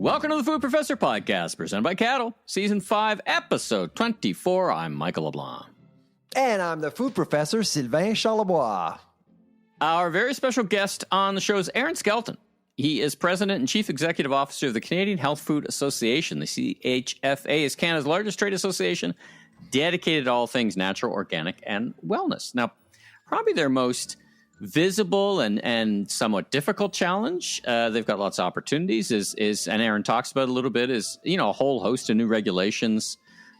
Welcome to the Food Professor Podcast, presented by Cattle, Season 5, Episode 24. I'm Michael LeBlanc. And I'm the Food Professor, Sylvain Charlebois. Our very special guest on the show is Aaron Skelton. He is President and Chief Executive Officer of the Canadian Health Food Association. The CHFA is Canada's largest trade association dedicated to all things natural, organic, and wellness. Now, probably their most visible and somewhat difficult challenge, they've got lots of opportunities, is and Aaron talks about a little bit, is, you know, a whole host of new regulations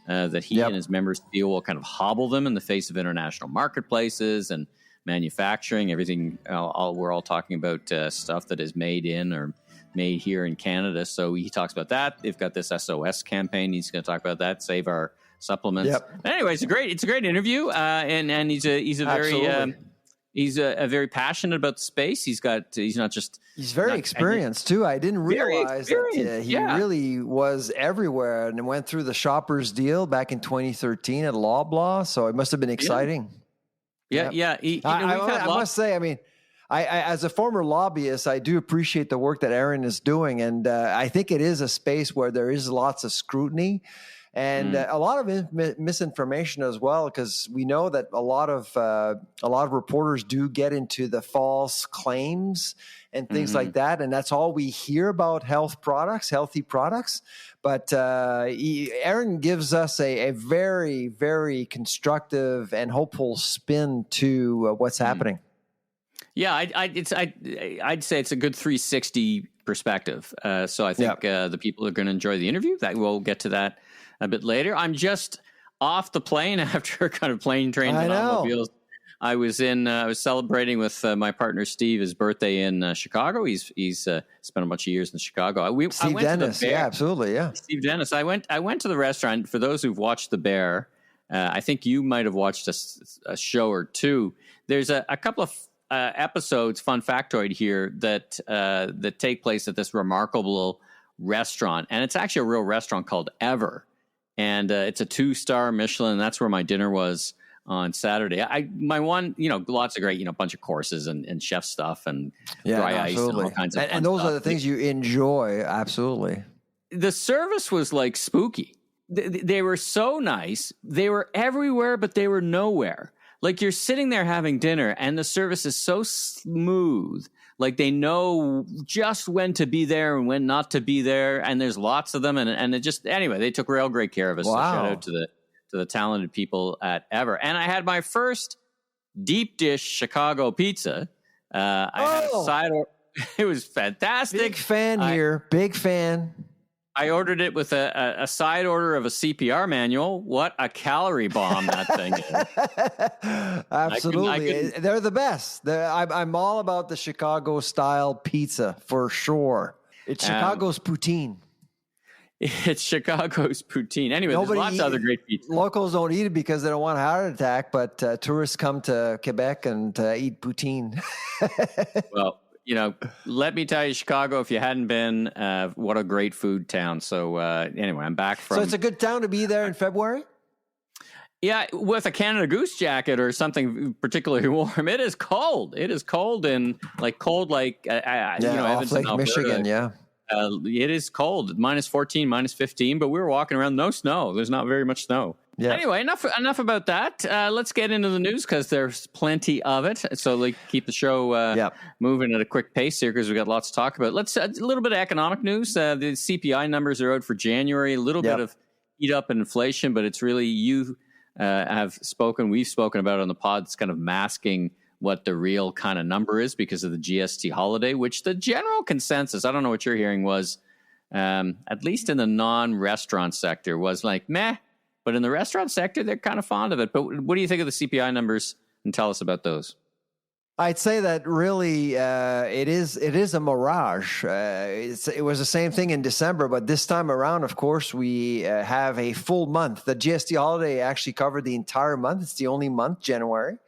that he and his members feel will kind of hobble them in the face of international marketplaces and manufacturing. Everything, we're all talking about stuff that is made in or made here in Canada. So he talks about that. They've got this SOS campaign. He's going to talk about that. Save our supplements. But anyway, it's a great interview. And he's a very he's a very passionate about the space. He's very experienced too. I didn't realize that he really was everywhere and went through the Shoppers deal back in 2013 at LeBlanc. So it must have been exciting. I must say, I mean, I as a former lobbyist, I do appreciate the work that Aaron is doing. And I think it is a space where there is lots of scrutiny and a lot of misinformation as well, because we know that a lot of reporters do get into the false claims and things like that. And that's all we hear about healthy products. But Aaron gives us a very, very constructive and hopeful spin to what's happening. Yeah, I'd say it's a good 360 perspective. So I think the people are going to enjoy the interview. That we'll get to that a bit later. I'm just off the plane after kind of plane trains and automobiles. I was celebrating with my partner Steve his birthday in Chicago. He's spent a bunch of years in Chicago. Steve Dennis, absolutely. Steve Dennis. I went to the restaurant. For those who've watched The Bear, I think you might have watched a show or two. There's a couple of episodes, fun factoid here, that take place at this remarkable restaurant, and it's actually a real restaurant called Ever, and it's a 2-star Michelin. And that's where my dinner was on Saturday. Lots of great, bunch of courses and chef stuff and dry ice and all kinds of and those stuff. are the things you enjoy. Absolutely. The service was like spooky. They were so nice. They were everywhere, but they were nowhere. Like, you're sitting there having dinner and the service is so smooth. Like, they know just when to be there and when not to be there. And there's lots of them. And it just, anyway, they took real great care of us. Wow. So shout out to the talented people at Ever. And I had my first deep dish Chicago pizza. I had a side order. It was fantastic. Big fan here. Big fan. I ordered it with a side order of a CPR manual. What a calorie bomb that thing is. Absolutely. They're the best. I'm all about the Chicago style pizza for sure. It's Chicago's poutine. It's Chicago's poutine. Anyway, there's lots of other great pizza. Locals don't eat it because they don't want a heart attack, but tourists come to Quebec and eat poutine. Well, let me tell you, Chicago, if you hadn't been, what a great food town. So anyway, I'm back from... So it's a good town to be there in February? Yeah, with a Canada Goose jacket or something particularly warm. It is cold. It is cold in Evanston, Lake Michigan, it is cold, minus 14, minus 15, but we were walking around, no snow. There's not very much snow. Yeah. Anyway, enough about that. Let's get into the news because there's plenty of it. So keep the show moving at a quick pace here because we've got lots to talk about. Let's a little bit of economic news. The CPI numbers are out for January. A little bit of eat up in inflation, but it's really we've spoken about it on the pod. It's kind of masking what the real kind of number is because of the GST holiday, which the general consensus, I don't know what you're hearing, was at least in the non-restaurant sector was like meh. But in the restaurant sector, they're kind of fond of it. But what do you think of the CPI numbers? And tell us about those. I'd say that really it is a mirage. It was the same thing in December, but this time around, of course, we have a full month. The GST holiday actually covered the entire month. It's the only month, January.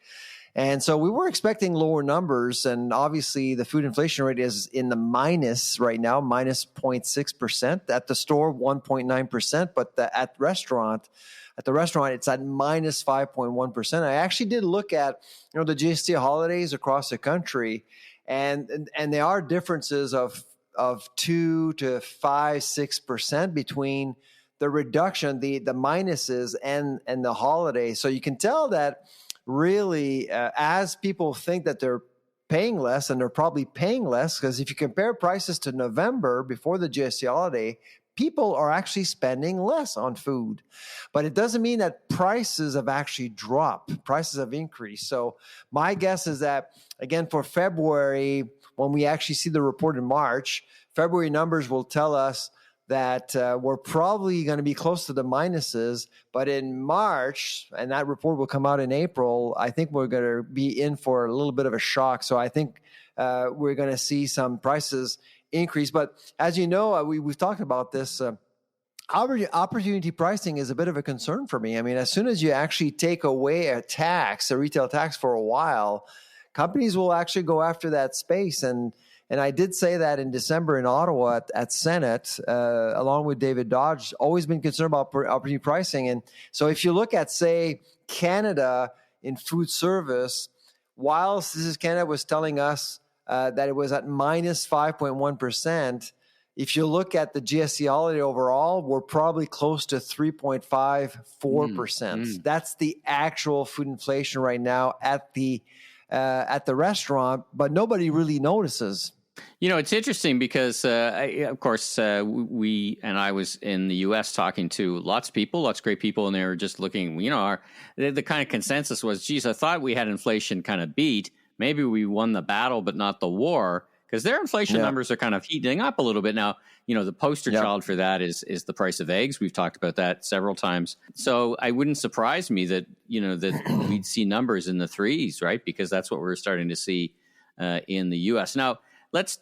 And so we were expecting lower numbers, and obviously the food inflation rate is in the minus right now, minus 0.6%. At the store, 1.9%, but at the restaurant, it's at minus 5.1%. I actually did look at the GST holidays across the country, and there are differences of of 2 to 5, 6% between the reduction, the minuses and the holiday. So you can tell that really as people think that they're paying less, and they're probably paying less, because if you compare prices to November before the GST holiday, people are actually spending less on food. But it doesn't mean that prices have actually dropped. Prices have increased. So my guess is that, again, for February, when we actually see the report in March, February numbers will tell us that we're probably going to be close to the minuses. But in March, and that report will come out in April, I think we're going to be in for a little bit of a shock. So I think we're going to see some prices increase. But as you know, we've talked about this. Opportunity pricing is a bit of a concern for me. I mean, as soon as you actually take away a retail tax for a while, companies will actually go after that space. And I did say that in December in Ottawa at Senate, along with David DOGE, always been concerned about opportunity pricing. And so if you look at, say, Canada in food service, whilst This is Canada was telling us that it was at minus 5.1%, if you look at the GST holiday overall, we're probably close to 3.54%. That's the actual food inflation right now at the restaurant, but nobody really notices. You know, it's interesting because, of course, I was in the U.S. talking to lots of great people, and they were just looking, you know, the kind of consensus was, geez, I thought we had inflation kind of beat. Maybe we won the battle, but not the war, because their inflation numbers are kind of heating up a little bit now. You know, the poster child for that is the price of eggs. We've talked about that several times. So I wouldn't surprise me that, you know, that we'd see numbers in the threes, right? Because that's what we're starting to see in the U.S. Now, let's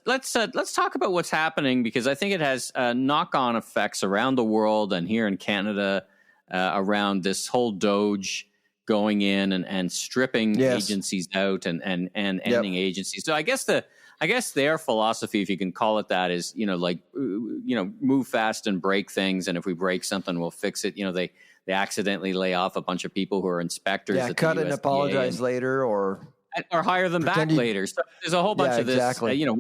talk about what's happening, because I think it has knock-on effects around the world and here in Canada around this whole DOGE going in and stripping agencies out and ending agencies. So I guess their philosophy, if you can call it that, is, you know, like, you know, move fast and break things, and if we break something, we'll fix it. You know, they accidentally lay off a bunch of people who are inspectors. Yeah, cut and apologize later, or hire them back later. So there's a whole bunch of this. Exactly. You know,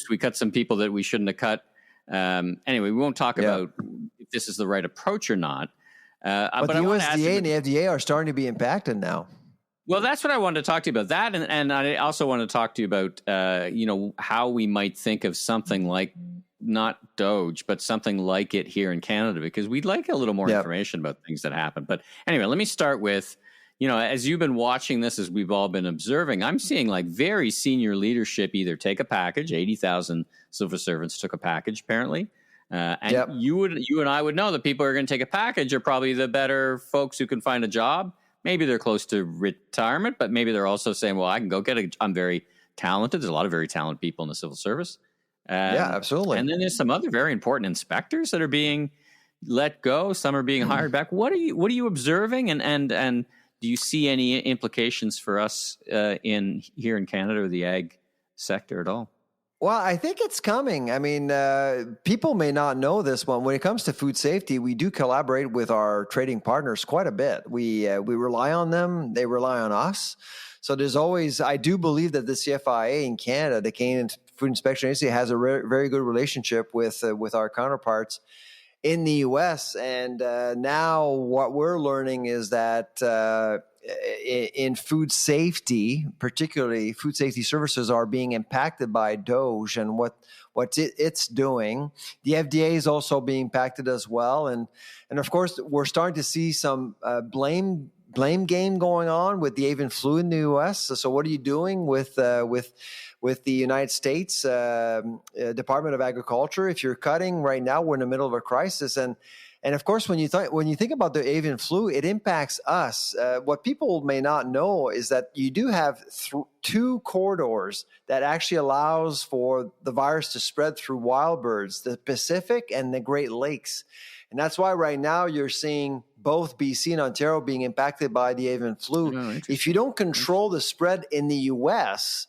we cut some people that we shouldn't have cut. Anyway, we won't talk about if this is the right approach or not. But the USDA and the FDA are starting to be impacted now. Well, that's what I wanted to talk to you about. That, and I also want to talk to you about, you know, how we might think of something like, not DOGE, but something like it here in Canada, because we'd like a little more information about things that happen. But anyway, let me start with, you know, as you've been watching this, as we've all been observing, I'm seeing like very senior leadership either take a package. 80,000 civil servants took a package, apparently. And you and I would know that people who are going to take a package are probably the better folks who can find a job. Maybe they're close to retirement, but maybe they're also saying, well, I can go I'm very talented. There's a lot of very talented people in the civil service. Absolutely. And then there's some other very important inspectors that are being let go. Some are being hired back. What are you observing? And do you see any implications for us here in Canada or the ag sector at all? Well, I think it's coming. I mean, people may not know this, but when it comes to food safety, we do collaborate with our trading partners quite a bit. We rely on them. They rely on us. So there's always, I do believe that the CFIA in Canada, the Canadian Food Inspection Agency, has a very good relationship with our counterparts in the U.S. And now what we're learning is that in food safety, particularly food safety services, are being impacted by DOGE and what it's doing. The FDA is also being impacted as well, and of course we're starting to see some blame game going on with the avian flu in the U.S. So what are you doing with the United States Department of Agriculture? If you're cutting right now, we're in the middle of a crisis, and of course, when you think about the avian flu, it impacts us. What people may not know is that you do have two corridors that actually allows for the virus to spread through wild birds, the Pacific and the Great Lakes. And that's why right now you're seeing both BC and Ontario being impacted by the avian flu. Oh, if you don't control the spread in the U.S.,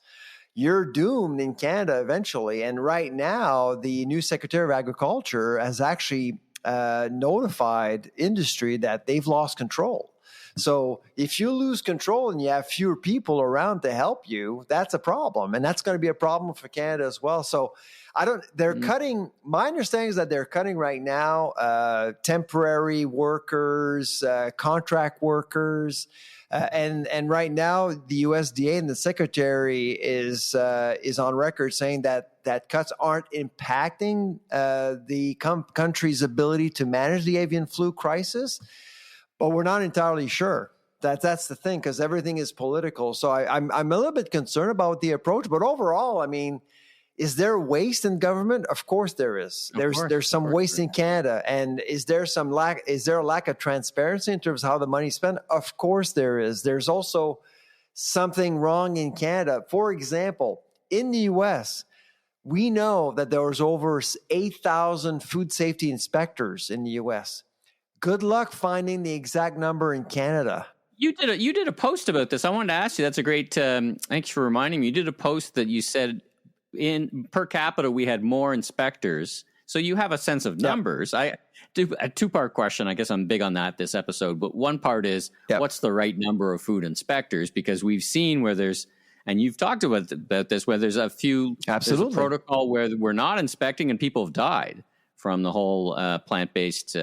you're doomed in Canada eventually. And right now, the new Secretary of Agriculture has actually notified industry that they've lost control. So if you lose control and you have fewer people around to help you, that's a problem. And that's going to be a problem for Canada as well. So they're cutting, my understanding is that they're cutting right now temporary workers, contract workers. And right now, the USDA and the secretary is on record saying that cuts aren't impacting the country's ability to manage the avian flu crisis, but we're not entirely sure. That's the thing, because everything is political. So I'm a little bit concerned about the approach, but overall, I mean, is there waste in government? Of course there is. There's some waste in Canada. And is there a lack of transparency in terms of how the money's spent? Of course there is. There's also something wrong in Canada. For example, in the US, we know that there was over 8,000 food safety inspectors in the US. Good luck finding the exact number in Canada. You did a post about this. I wanted to ask you, that's a great, thanks for reminding me. You did a post that you said in per capita, we had more inspectors. So you have a sense of numbers. I do a two-part question. I guess I'm big on that this episode. But one part is, what's the right number of food inspectors? Because we've seen where there's, and you've talked about this, where there's a few, there's a protocol where we're not inspecting and people have died from the whole plant-based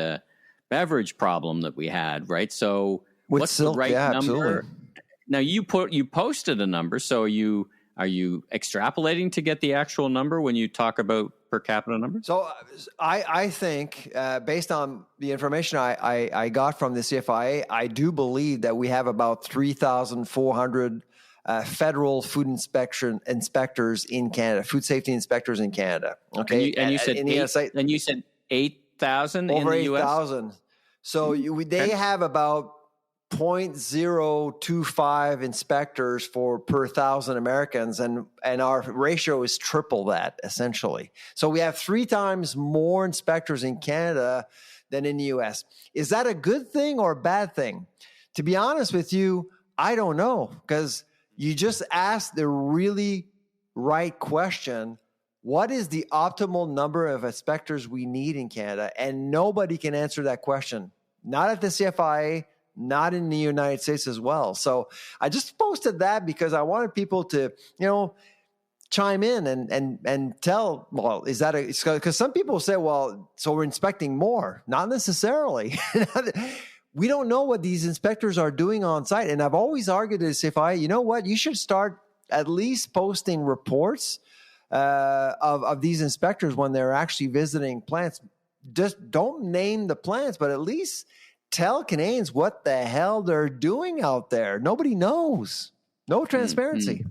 beverage problem that we had, right? So what's the right number? Absolutely. Now you posted a number. So are you extrapolating to get the actual number when you talk about per capita numbers? So I think based on the information I got from the CFIA, I do believe that we have about 3,400 federal food inspectors in Canada, food safety inspectors in Canada. Okay, and you said 8,000 in the US? Over 8,000. So they have about 0.025 inspectors per 1,000 Americans, and our ratio is triple that, essentially. So we have 3 times more inspectors in Canada than in the US. Is that a good thing or a bad thing? To be honest with you, I don't know, because you just asked the really right question. What is the optimal number of inspectors we need in Canada? And nobody can answer that question. Not at the CFIA, not in the United States as well. So I just posted that because I wanted people to, chime in and tell, well, is that because some people say, well, so we're inspecting more. Not necessarily. We don't know what these inspectors are doing on site. And I've always argued to the CFIA, you know what, you should start at least posting reports of these inspectors when they're actually visiting plants. Just don't name the plants, but at least tell Canadians what the hell they're doing out there. Nobody knows. No transparency. Mm-hmm.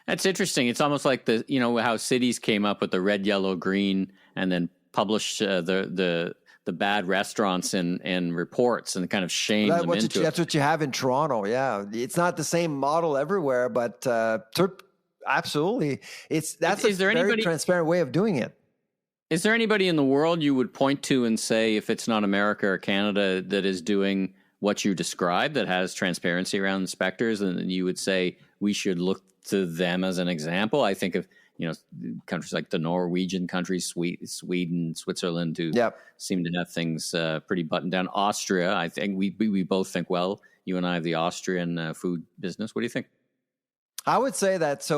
That's interesting. It's almost like how cities came up with the red, yellow, green, and then published the bad restaurants in reports and kind of shame them into it. That's what you have in Toronto. Yeah, it's not the same model everywhere, but absolutely, that's a very transparent way of doing it. Is there anybody in the world you would point to and say, if it's not America or Canada, that is doing what you described, that has transparency around inspectors, and you would say we should look to them as an example? I think of countries like the Norwegian countries, Sweden, Switzerland, who seem to have things pretty buttoned down. Austria, I think we both think, well, you and I have the Austrian food business. What do you think? I would say that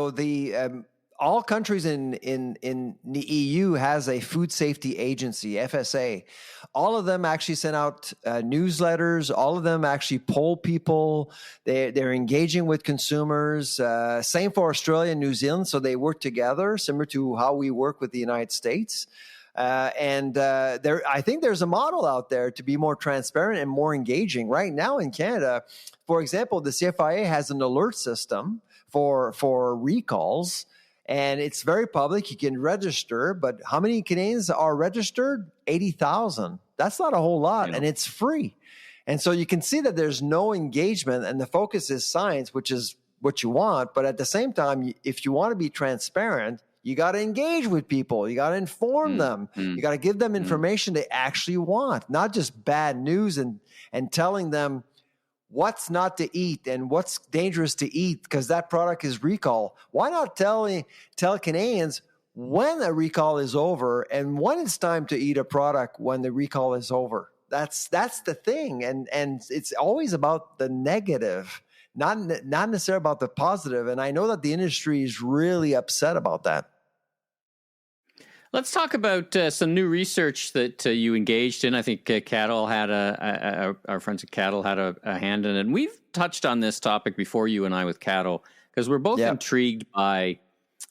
all countries in the EU has a food safety agency, FSA. All of them actually send out newsletters. All of them actually poll people. They're engaging with consumers. Same for Australia and New Zealand. So they work together, similar to how we work with the United States. I think there's a model out there to be more transparent and more engaging. Right now in Canada, for example, the CFIA has an alert system for recalls. And it's very public. You can register, but how many Canadians are registered? 80,000. That's not a whole lot, and it's free. And so you can see that there's no engagement, and the focus is science, which is what you want. But at the same time, if you want to be transparent, you got to engage with people. You got to inform them. You got to give them information they actually want, not just bad news and telling them what's not to eat and what's dangerous to eat because that product is recall. Why not tell Canadians when a recall is over and when it's time to eat a product when the recall is over? That's the thing, and it's always about the negative, not necessarily about the positive. And I know that the industry is really upset about that. Let's talk about some new research that you engaged in. I think Cattle had our friends at Cattle had a hand in it. And we've touched on this topic before, you and I, with Cattle, because we're both intrigued by,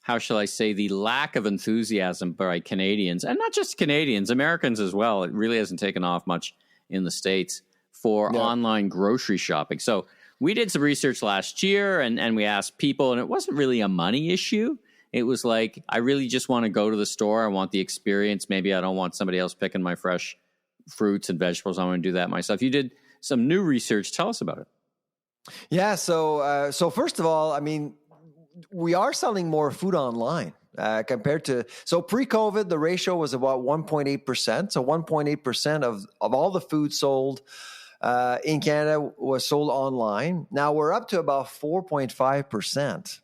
how shall I say, the lack of enthusiasm by Canadians, and not just Canadians, Americans as well. It really hasn't taken off much in the States for online grocery shopping. So we did some research last year, and we asked people, and it wasn't really a money issue. It was like, I really just want to go to the store. I want the experience. Maybe I don't want somebody else picking my fresh fruits and vegetables. I want to do that myself. You did some new research. Tell us about it. Yeah. So first of all, I mean, we are selling more food online compared to, so pre-COVID, the ratio was about 1.8%. So 1.8% of all the food sold in Canada was sold online. Now we're up to about 4.5%.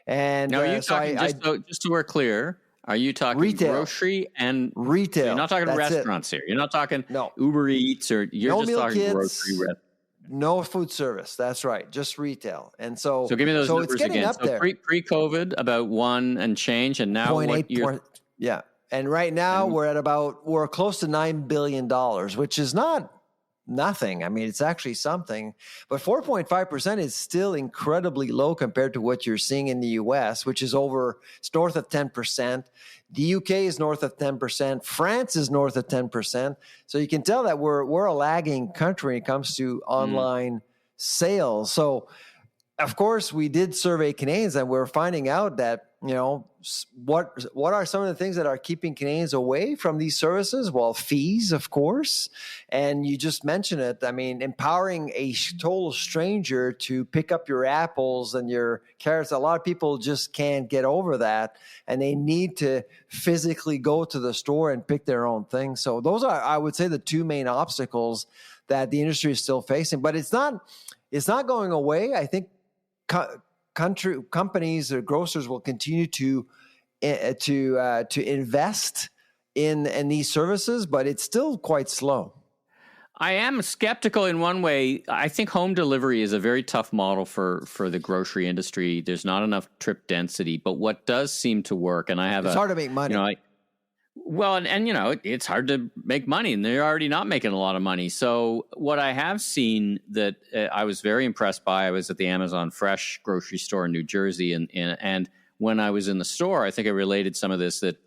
And now, are you talking, just so we're clear, are you talking retail, grocery and retail? So you're not talking restaurants here. You're not talking Uber Eats, or you're just talking kits, grocery. No food service. That's right. Just retail. And so give me those numbers again. Up there. Pre-COVID, about 1 and change, and now what you're... Yeah. And right now we're close to $9 billion, which is not nothing. I mean, it's actually something, but 4.5% is still incredibly low compared to what you're seeing in the US, which is it's north of 10%. The UK is north of 10%. France is north of 10%. So you can tell that we're a lagging country when it comes to online sales. So of course we did survey Canadians, and we're finding out that, what are some of the things that are keeping Canadians away from these services? Well, fees, of course. And you just mentioned it. I mean, empowering a total stranger to pick up your apples and your carrots. A lot of people just can't get over that, and they need to physically go to the store and pick their own things. So those are, I would say, the two main obstacles that the industry is still facing. But it's not going away. I think companies or grocers will continue to invest in these services, but it's still quite slow. I am skeptical in one way. I think home delivery is a very tough model for the grocery industry. There's not enough trip density, but what does seem to work, and it's hard to make money. It's hard to make money, and they're already not making a lot of money. So what I have seen that I was very impressed by, I was at the Amazon Fresh grocery store in New Jersey, and when I was in the store, I think I related some of this, that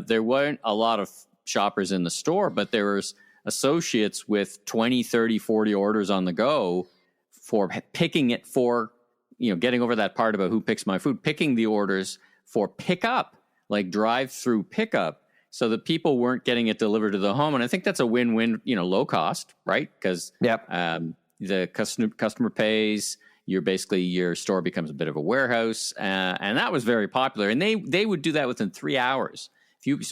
there weren't a lot of shoppers in the store, but there was associates with 20, 30, 40 orders on the go for picking it for, getting over that part about who picks my food, picking the orders for pickup, like drive-through pickup, so that people weren't getting it delivered to the home. And I think that's a win-win, low cost, right? Because the customer pays, your store becomes a bit of a warehouse. And that was very popular. And they would do that within 3 hours. If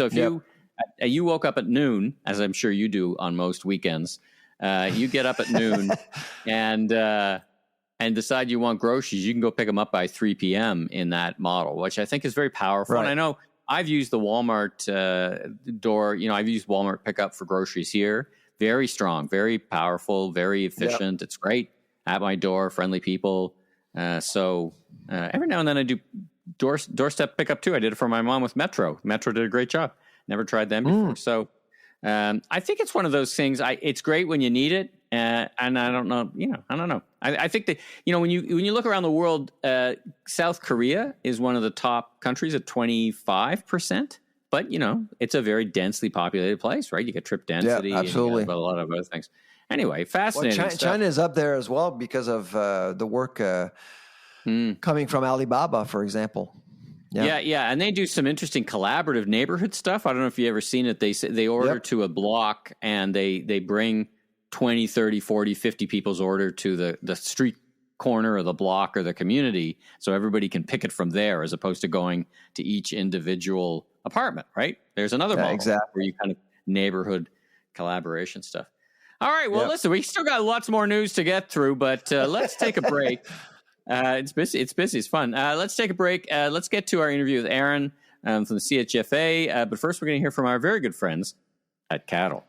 you woke up at noon, as I'm sure you do on most weekends, you get up at noon and decide you want groceries, you can go pick them up by 3 p.m. in that model, which I think is very powerful. Right. And I know I've used the Walmart door. I've used Walmart pickup for groceries here. Very strong, very powerful, very efficient. Yep. It's great at my door, friendly people. So every now and then I do doorstep pickup too. I did it for my mom with Metro. Metro did a great job. Never tried them before. So I think it's one of those things. It's great when you need it. And I don't know, I don't know. I think that, when you look around the world, South Korea is one of the top countries at 25%, but it's a very densely populated place, right? You get trip density, yeah, absolutely, and a lot of other things. Anyway, fascinating. Well, China is up there as well because of the work coming from Alibaba, for example. Yeah, and they do some interesting collaborative neighborhood stuff. I don't know if you ever seen it. They order to a block, and they bring 20, 30, 40, 50 people's order to the street corner or the block or the community, so everybody can pick it from there, as opposed to going to each individual apartment, right? There's another model where you kind of neighborhood collaboration stuff. All right, well, listen, we still got lots more news to get through, but let's take a break. It's busy. It's fun. Let's take a break. Let's get to our interview with Aaron from the CHFA. But first, we're going to hear from our very good friends at Cattle.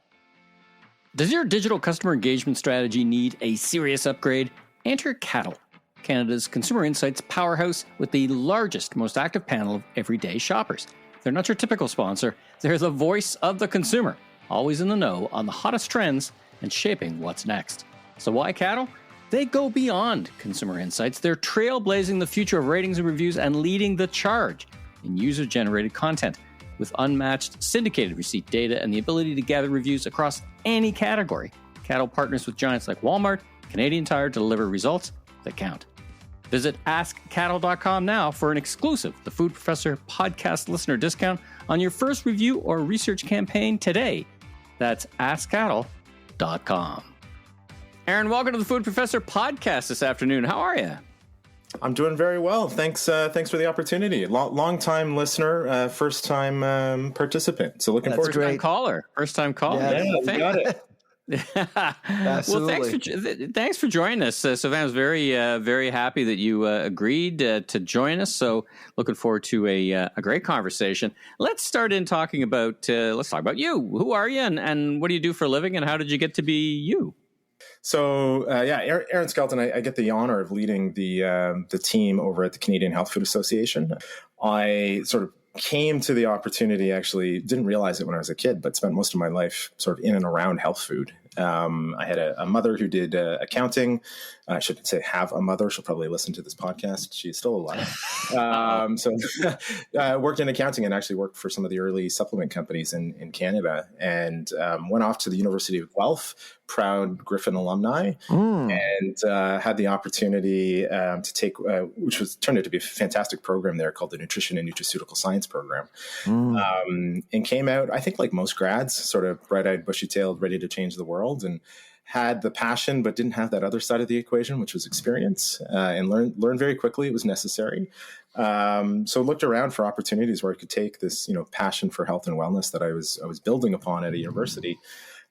Does your digital customer engagement strategy need a serious upgrade? Enter Cattle, Canada's consumer insights powerhouse with the largest, most active panel of everyday shoppers. They're not your typical sponsor. They're the voice of the consumer, always in the know on the hottest trends and shaping what's next. So why Cattle? They go beyond consumer insights. They're trailblazing the future of ratings and reviews and leading the charge in user-generated content with unmatched syndicated receipt data and the ability to gather reviews across any category. Cattle partners with giants like Walmart, Canadian Tire to deliver results that count. Visit askcattle.com now for an exclusive The Food Professor podcast listener discount on your first review or research campaign today. That's askcattle.com. Aaron, welcome to the Food Professor podcast this afternoon. How are you? I'm doing very well. Thanks for the opportunity. Long time listener, first time participant. So looking forward to it. First time caller. Yeah, you got it. Well, thanks for joining us. Sylvain was very happy that you agreed to join us. So looking forward to a great conversation. Let's start in talking about let's talk about you. Who are you and what do you do for a living and how did you get to be you? So Aaron Skelton, I get the honor of leading the team over at the Canadian Health Food Association. I sort of came to the opportunity, actually didn't realize it when I was a kid, but spent most of my life sort of in and around health food. I had a mother who did accounting. I should say have a mother. She'll probably listen to this podcast. She's still alive. So worked in accounting and actually worked for some of the early supplement companies in Canada and went off to the University of Guelph, proud Griffin alumni, and had the opportunity to take, which was turned out to be a fantastic program there called the Nutrition and Nutraceutical Science Program. And came out, I think like most grads, sort of bright-eyed, bushy-tailed, ready to change the world, and had the passion, but didn't have that other side of the equation, which was experience, and learned very quickly it was necessary. So looked around for opportunities where I could take this, passion for health and wellness that I was building upon at a university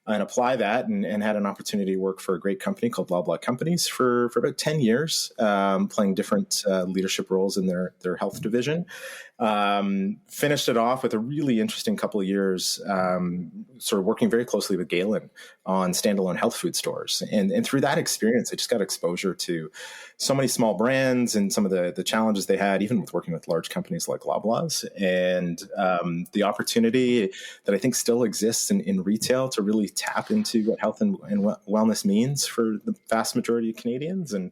and apply that, and had an opportunity to work for a great company called LeBlanc Companies for about 10 years, playing different leadership roles in their health division. Finished it off with a really interesting couple of years, sort of working very closely with Galen on standalone health food stores. And through that experience, I just got exposure to so many small brands and some of the challenges they had, even with working with large companies like Loblaws, and the opportunity that I think still exists in retail to really tap into what health and wellness means for the vast majority of Canadians. And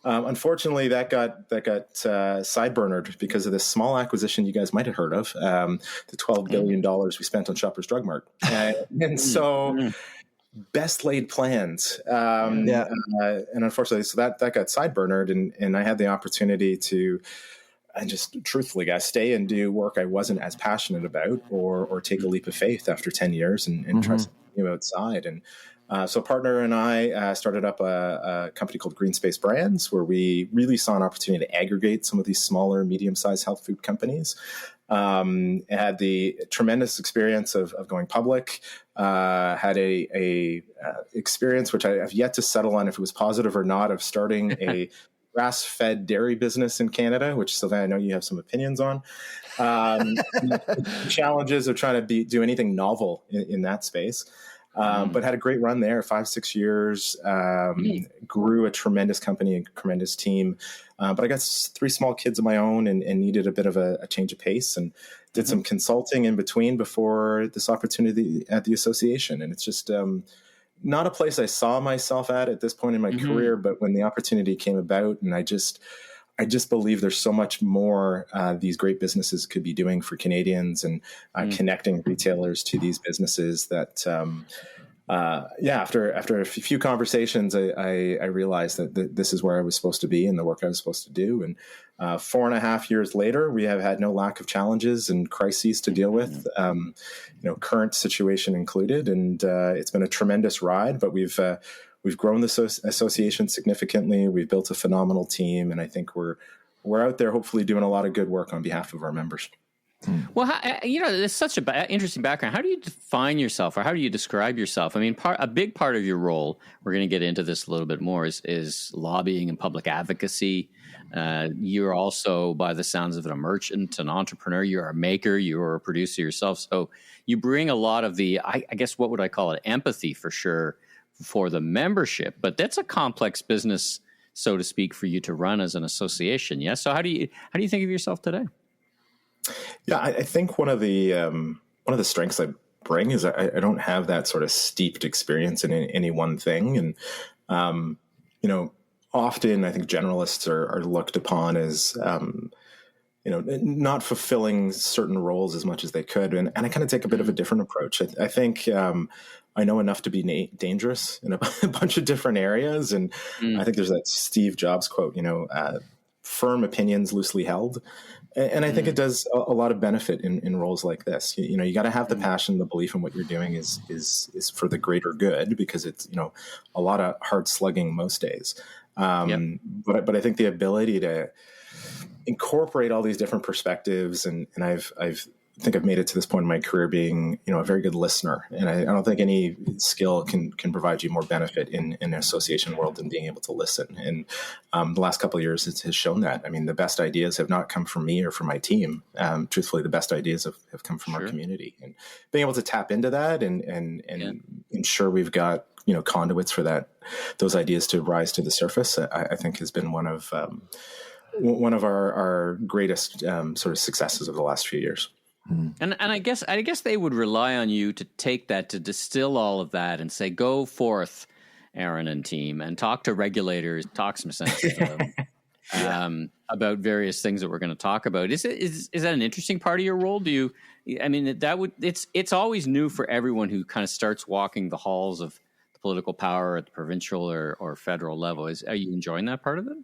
unfortunately, that got sideburnered because of this small acquisition you guys might have heard of, the $12 billion we spent on Shoppers Drug Mart. And so best laid plans. And unfortunately, so that got sideburnered, and I had the opportunity to, and just truthfully, guys, stay and do work I wasn't as passionate about, or take a leap of faith after 10 years and try something new outside. And so a partner and I started up a company called Green Space Brands, where we really saw an opportunity to aggregate some of these smaller, medium-sized health food companies. And had the tremendous experience of going public. Had a experience which I have yet to settle on if it was positive or not, of starting a grass-fed dairy business in Canada, which, Sylvain, I know you have some opinions on. Challenges of trying to do anything novel in that space. But had a great run there, 5-6 years, grew a tremendous company, a tremendous team. But I got 3 small kids of my own and needed a bit of a change of pace, and did some consulting in between before this opportunity at the association. And it's just not a place I saw myself at this point in my career, but when the opportunity came about, and I just believe there's so much more these great businesses could be doing for Canadians, and connecting retailers to these businesses that, after a few conversations, I realized that this is where I was supposed to be and the work I was supposed to do. And 4.5 years later, we have had no lack of challenges and crises to deal with, current situation included. And it's been a tremendous ride, but we've grown the association significantly. We've built a phenomenal team, and I think we're out there hopefully doing a lot of good work on behalf of our members. Well, it's such a interesting background. How do you define yourself, or how do you describe yourself? I mean, a big part of your role, we're going to get into this a little bit more, is lobbying and public advocacy. You're also, by the sounds of it, a merchant, an entrepreneur. You're a maker. You're a producer yourself. So you bring a lot of the, I guess, what would I call it? Empathy, for sure, for the membership. But that's a complex business, so to speak, for you to run as an association. Yes. So how do you think of yourself today? Yeah, I think one of the strengths I bring is I don't have that sort of steeped experience in any one thing, and often I think generalists are looked upon as not fulfilling certain roles as much as they could, and I kind of take a bit of a different approach. I think I know enough to be dangerous in a bunch of different areas, and I think there's that Steve Jobs quote, firm opinions loosely held. And I think it does a lot of benefit in roles like this. You got to have the passion, the belief in what you're doing is for the greater good, because it's, a lot of hard slugging most days. But I think the ability to incorporate all these different perspectives, and I think I've made it to this point in my career being, a very good listener. And I don't think any skill can provide you more benefit in an association world than being able to listen. And the last couple of years has shown that. I mean, the best ideas have not come from me or from my team. Truthfully, the best ideas have come from our community. And being able to tap into that and ensure we've got, conduits for those ideas to rise to the surface, I think has been one of our greatest sort of successes of the last few years. And I guess they would rely on you to take that, to distill all of that, and say, go forth, Aaron and team, and talk to regulators, talk some sense to them about various things that we're going to talk about. Is that an interesting part of your role? It's always new for everyone who kind of starts walking the halls of the political power at the provincial or federal level. Are you enjoying that part of it?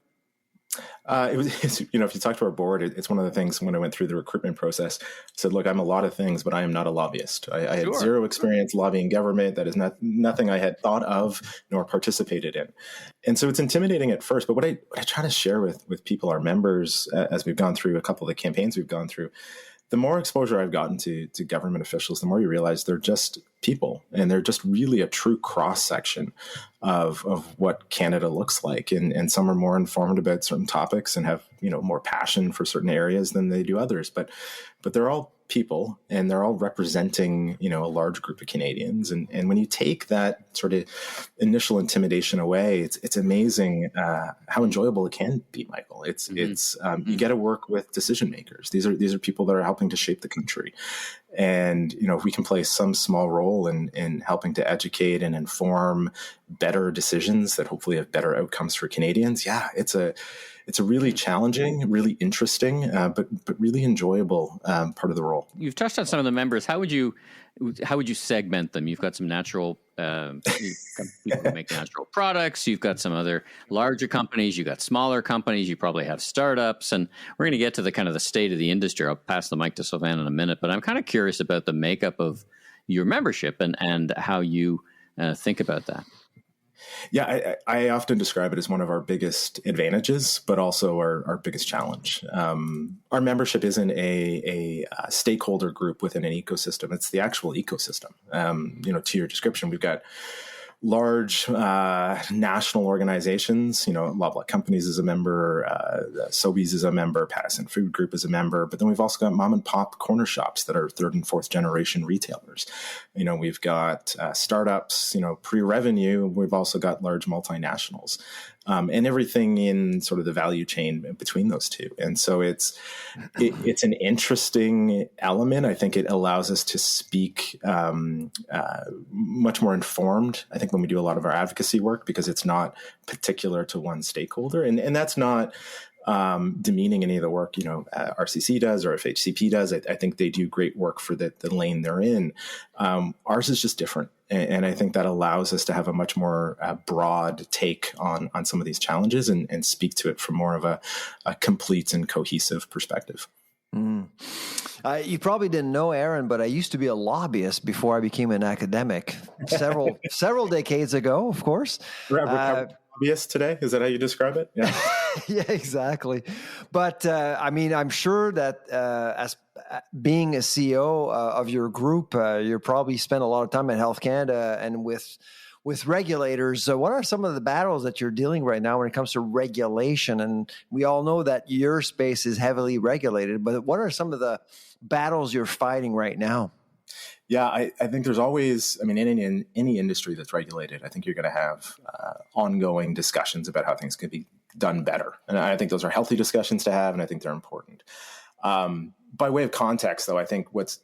If you talk to our board, it's one of the things when I went through the recruitment process, I said, look, I'm a lot of things, but I am not a lobbyist. I had zero experience lobbying government. That is nothing I had thought of nor participated in. And so it's intimidating at first, but what I try to share with people, our members, as we've gone through a couple of the campaigns we've gone through, the more exposure I've gotten to government officials, the more you realize they're just people, and they're just really a true cross section of what Canada looks like. And some are more informed about certain topics and have, more passion for certain areas than they do others. But they're all people, and they're all representing, a large group of Canadians. And when you take that sort of initial intimidation away, it's amazing how enjoyable it can be, Michael. You get to work with decision makers. These are people that are helping to shape the country. And, if we can play some small role in helping to educate and inform better decisions that hopefully have better outcomes for Canadians, it's a really challenging, really interesting, but really enjoyable part of the role. You've touched on some of the members. How would you segment them? You've got some natural people who make natural products. You've got some other larger companies. You've got smaller companies. You probably have startups. And we're going to get to the kind of the state of the industry. I'll pass the mic to Sylvain in a minute. But I'm kind of curious about the makeup of your membership and how you think about that. Yeah, I often describe it as one of our biggest advantages, but also our biggest challenge. Our membership isn't a stakeholder group within an ecosystem. It's the actual ecosystem. To your description, we've got large national organizations, LeBlanc Companies is a member, Sobeys is a member, Patterson Food Group is a member, but then we've also got mom and pop corner shops that are third and fourth generation retailers. We've got startups, pre-revenue, we've also got large multinationals. And everything in sort of the value chain between those two. And so it's an interesting element. I think it allows us to speak much more informed, I think, when we do a lot of our advocacy work, because it's not particular to one stakeholder. And that's not demeaning any of the work, RCC does or FHCP does. I think they do great work for the lane they're in. Ours is just different. And I think that allows us to have a much more broad take on some of these challenges and speak to it from more of a complete and cohesive perspective. You probably didn't know, Aaron, but I used to be a lobbyist before I became an academic several decades ago, of course. Lobbyist today? Is that how you describe it? Yeah. Yeah, exactly. But I mean, I'm sure that as being a CEO of your group, you probably spent a lot of time at Health Canada and with regulators. What are some of the battles that you're dealing right now when it comes to regulation? And we all know that your space is heavily regulated, but what are some of the battles you're fighting right now? Yeah, I think there's always, I mean, in any industry that's regulated, I think you're going to have ongoing discussions about how things could be done better. And I think those are healthy discussions to have, and I think they're important. By way of context, though, I think what's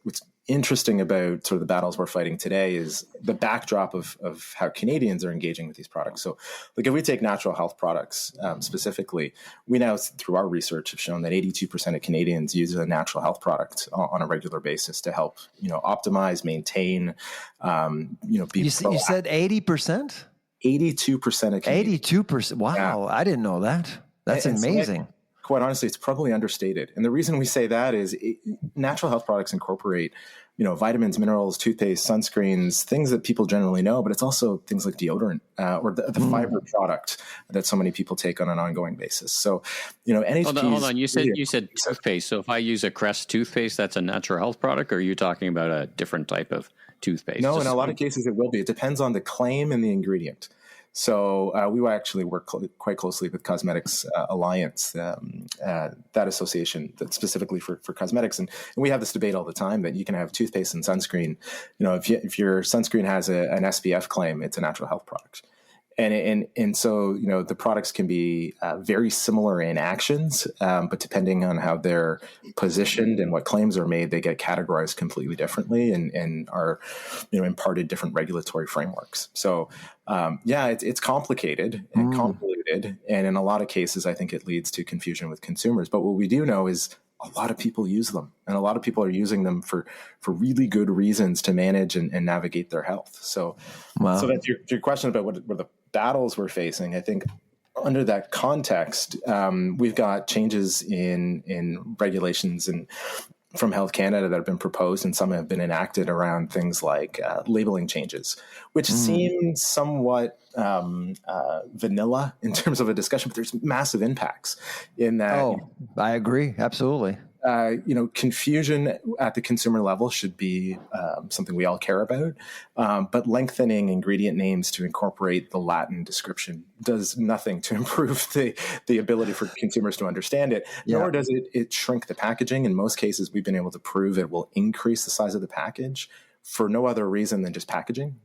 interesting about sort of the battles we're fighting today is the backdrop of how Canadians are engaging with these products. So, like if we take natural health products specifically, we now, through our research, have shown that 82% of Canadians use a natural health product on a regular basis to help, optimize, maintain, be You said 80%? 82% of Canadians. 82%. Wow, yeah. I didn't know that. That's amazing. So quite honestly, it's probably understated. And the reason we say that is natural health products incorporate, vitamins, minerals, toothpaste, sunscreens, things that people generally know, but it's also things like deodorant or the fiber product that so many people take on an ongoing basis. So, NHPs... Hold on. You said toothpaste. So if I use a Crest toothpaste, that's a natural health product, or are you talking about a different type of toothpaste? No, in a lot of cases it will be. It depends on the claim and the ingredient. So we actually work quite closely with Cosmetics Alliance, that association that's specifically for cosmetics. And we have this debate all the time that you can have toothpaste and sunscreen. If your sunscreen has an SPF claim, it's a natural health product. And so, the products can be very similar in actions, but depending on how they're positioned and what claims are made, they get categorized completely differently and are, imparted different regulatory frameworks. So, it's complicated and convoluted. And in a lot of cases, I think it leads to confusion with consumers. But what we do know is a lot of people use them, and a lot of people are using them for really good reasons to manage and navigate their health. So, So that's your question about what the battles we're facing. I think under that context, we've got changes in regulations and from Health Canada that have been proposed, and some have been enacted around things like labeling changes, which seem somewhat vanilla in terms of a discussion, but there's massive impacts in that. Oh, I agree. Absolutely. Confusion at the consumer level should be something we all care about, but lengthening ingredient names to incorporate the Latin description does nothing to improve the ability for consumers to understand it, nor does it shrink the packaging. In most cases, we've been able to prove it will increase the size of the package for no other reason than just packaging,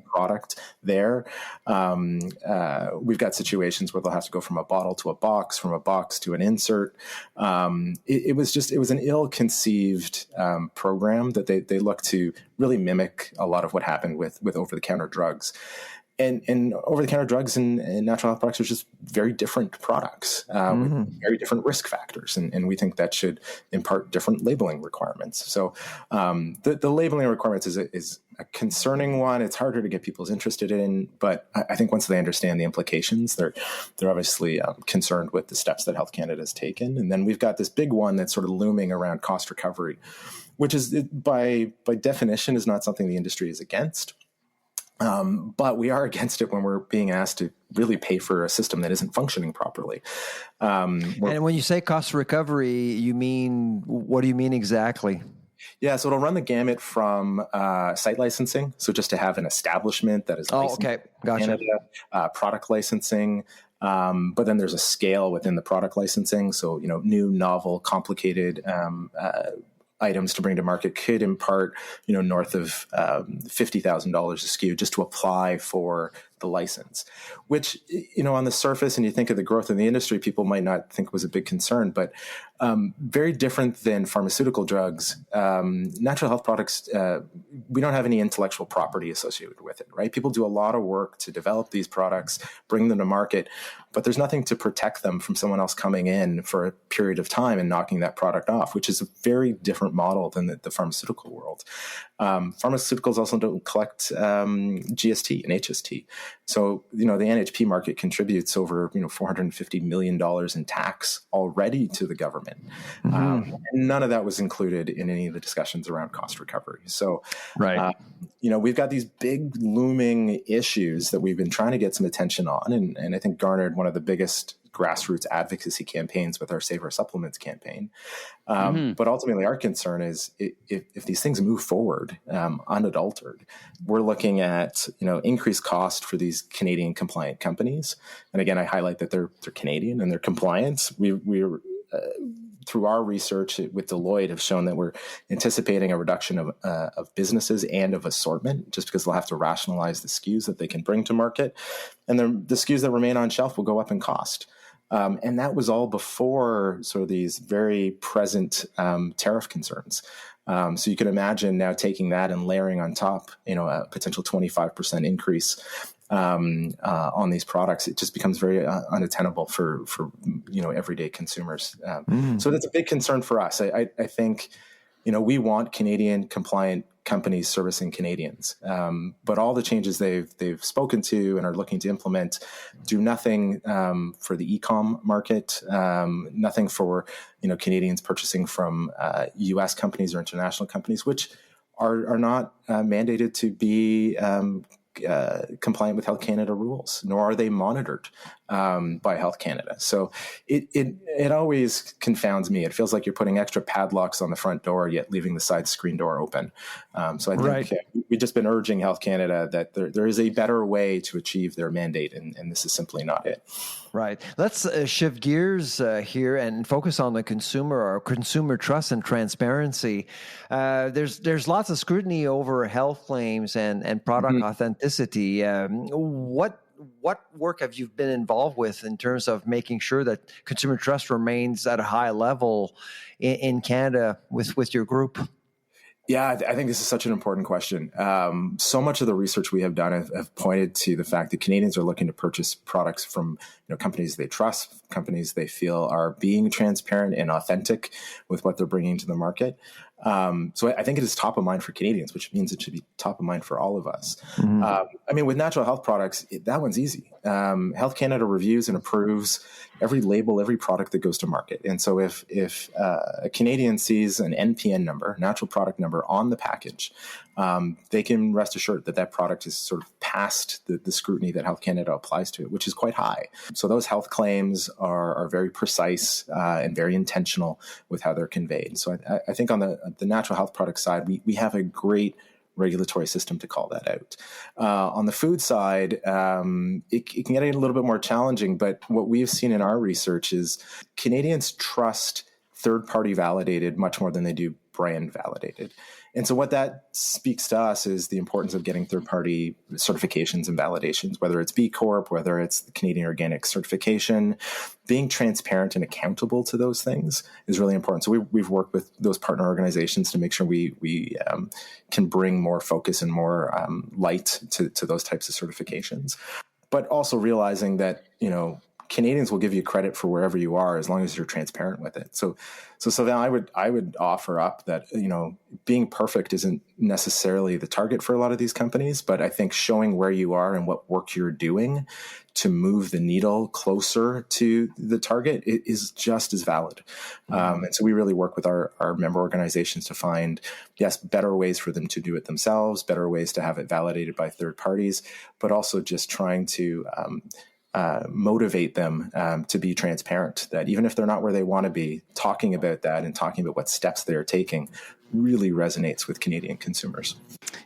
product there. We've got situations where they'll have to go from a bottle to a box, from a box to an insert. It was an ill-conceived program that they look to really mimic a lot of what happened with over-the-counter drugs. And over-the-counter drugs and natural health products are just very different products with very different risk factors. And we think that should impart different labeling requirements. So the labeling requirements is a concerning one. It's harder to get people interested in. But I think once they understand the implications, they're obviously concerned with the steps that Health Canada has taken. And then we've got this big one that's sort of looming around cost recovery, which is by definition is not something the industry is against. But we are against it when we're being asked to really pay for a system that isn't functioning properly. And when you say cost recovery, what do you mean exactly? Yeah, so it'll run the gamut from site licensing, so just to have an establishment that is licensed in Canada, product licensing, but then there's a scale within the product licensing. So, new, novel, complicated items to bring to market could impart, north of $50,000 a SKU just to apply for the license, which, on the surface, and you think of the growth in the industry, people might not think was a big concern, but very different than pharmaceutical drugs. Natural health products, we don't have any intellectual property associated with it, right? People do a lot of work to develop these products, bring them to market, but there's nothing to protect them from someone else coming in for a period of time and knocking that product off, which is a very different model than the pharmaceutical world. Pharmaceuticals also don't collect GST and HST. So, the NHP market contributes over, $450 million in tax already to the government. And none of that was included in any of the discussions around cost recovery. So, we've got these big looming issues that we've been trying to get some attention on, and I think garnered one of the biggest grassroots advocacy campaigns with our Save Our Supplements campaign. But ultimately, our concern is if these things move forward unadulterated, we're looking at increased cost for these Canadian compliant companies. And again, I highlight that they're Canadian and they're compliant. We're through our research with Deloitte have shown that we're anticipating a reduction of businesses and of assortment, just because they'll have to rationalize the SKUs that they can bring to market. And the SKUs that remain on shelf will go up in cost. And that was all before sort of these very present tariff concerns. So you can imagine now taking that and layering on top, a potential 25% increase on these products. It just becomes very unattainable for everyday consumers. So that's a big concern for us. I think we want Canadian compliant companies servicing Canadians, but all the changes they've spoken to and are looking to implement do nothing for the e-com market, nothing for Canadians purchasing from U.S. companies or international companies, which are not mandated to be compliant with Health Canada rules, nor are they monitored by Health Canada. So it always confounds me. It feels like you're putting extra padlocks on the front door, yet leaving the side screen door open. So I think we've just been urging Health Canada that there is a better way to achieve their mandate, and this is simply not it. Right. Let's shift gears here and focus on the consumer, or consumer trust and transparency. There's lots of scrutiny over health claims and product authenticity. What work have you been involved with in terms of making sure that consumer trust remains at a high level in Canada with your group? Yeah, I think this is such an important question. So much of the research we have done have pointed to the fact that Canadians are looking to purchase products from companies they trust, companies they feel are being transparent and authentic with what they're bringing to the market. So I think it is top of mind for Canadians, which means it should be top of mind for all of us. With natural health products, that one's easy. Health Canada reviews and approves every label, every product that goes to market. And so if a Canadian sees an NPN number, natural product number on the package, they can rest assured that product is sort of past the scrutiny that Health Canada applies to it, which is quite high. So those health claims are very precise and very intentional with how they're conveyed. So I think on the natural health product side, we have a great regulatory system to call that out. On the food side, it can get a little bit more challenging, but what we've seen in our research is Canadians trust third-party validated much more than they do brand validated. And so what that speaks to us is the importance of getting third-party certifications and validations, whether it's B Corp, whether it's the Canadian Organic certification. Being transparent and accountable to those things is really important. So we've worked with those partner organizations to make sure we can bring more focus and more light to those types of certifications. But also realizing that, Canadians will give you credit for wherever you are as long as you're transparent with it. So then I would offer up that, being perfect isn't necessarily the target for a lot of these companies, but I think showing where you are and what work you're doing to move the needle closer to the target is just as valid. And so we really work with our member organizations to find, better ways for them to do it themselves, better ways to have it validated by third parties, but also just trying to motivate them to be transparent, that even if they're not where they want to be, talking about that and talking about what steps they're taking really resonates with Canadian consumers.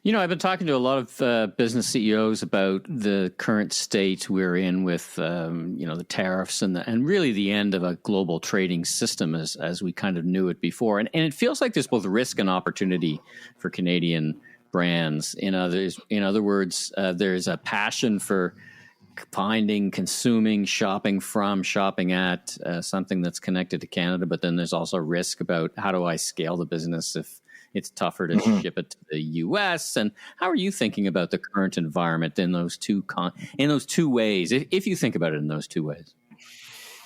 I've been talking to a lot of business CEOs about the current state we're in with, the tariffs and really the end of a global trading system as we kind of knew it before. And it feels like there's both risk and opportunity for Canadian brands. In other words, there's a passion for finding, consuming, shopping from, shopping at something that's connected to Canada. But then there's also risk about how do I scale the business if it's tougher to ship it to the U.S. And how are you thinking about the current environment in those two ways, if you think about it in those two ways?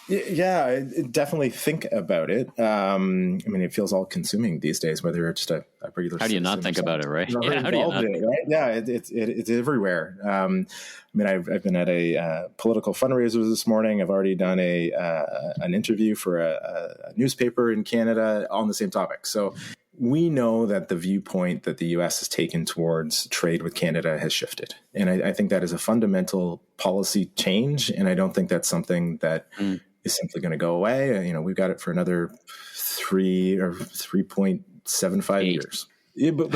Yeah, I definitely think about it. It feels all consuming these days, whether it's just a regular. How do you not think about it, right? Yeah, how do you not? Right? Yeah, it's everywhere. I've been at a political fundraiser this morning. I've already done an interview for a newspaper in Canada on the same topic. So we know that the viewpoint that the U.S. has taken towards trade with Canada has shifted. And I think that is a fundamental policy change. And I don't think that's something that is simply going to go away. We've got it for another 3.75 years. Yeah, but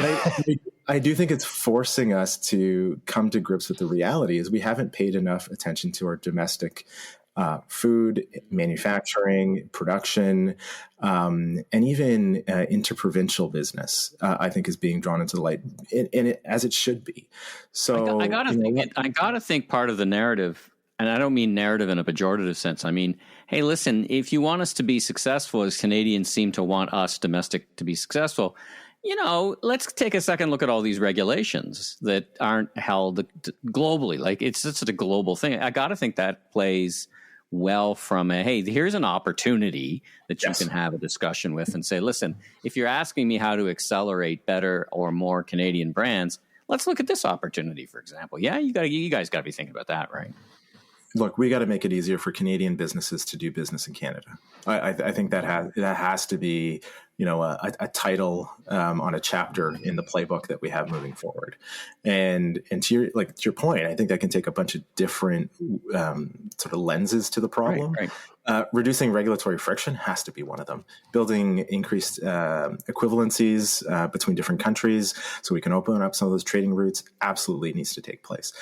I do think it's forcing us to come to grips with the reality is we haven't paid enough attention to our domestic food manufacturing, production, and even interprovincial business. I think is being drawn into the light, as it should be. So I gotta think part of the narrative. And I don't mean narrative in a pejorative sense. I mean, hey, listen, if you want us to be successful, as Canadians seem to want us domestic to be successful, let's take a second look at all these regulations that aren't held globally. Like it's just a global thing. I got to think that plays well from hey, here's an opportunity that you can have a discussion with and say, listen, if you're asking me how to accelerate better or more Canadian brands, let's look at this opportunity, for example. Yeah, you guys got to be thinking about that, right? Look, we got to make it easier for Canadian businesses to do business in Canada. I think that has to be, a title on a chapter in the playbook that we have moving forward. And to your point, I think that can take a bunch of different sort of lenses to the problem. Right. Reducing regulatory friction has to be one of them. Building increased equivalencies between different countries so we can open up some of those trading routes absolutely needs to take place.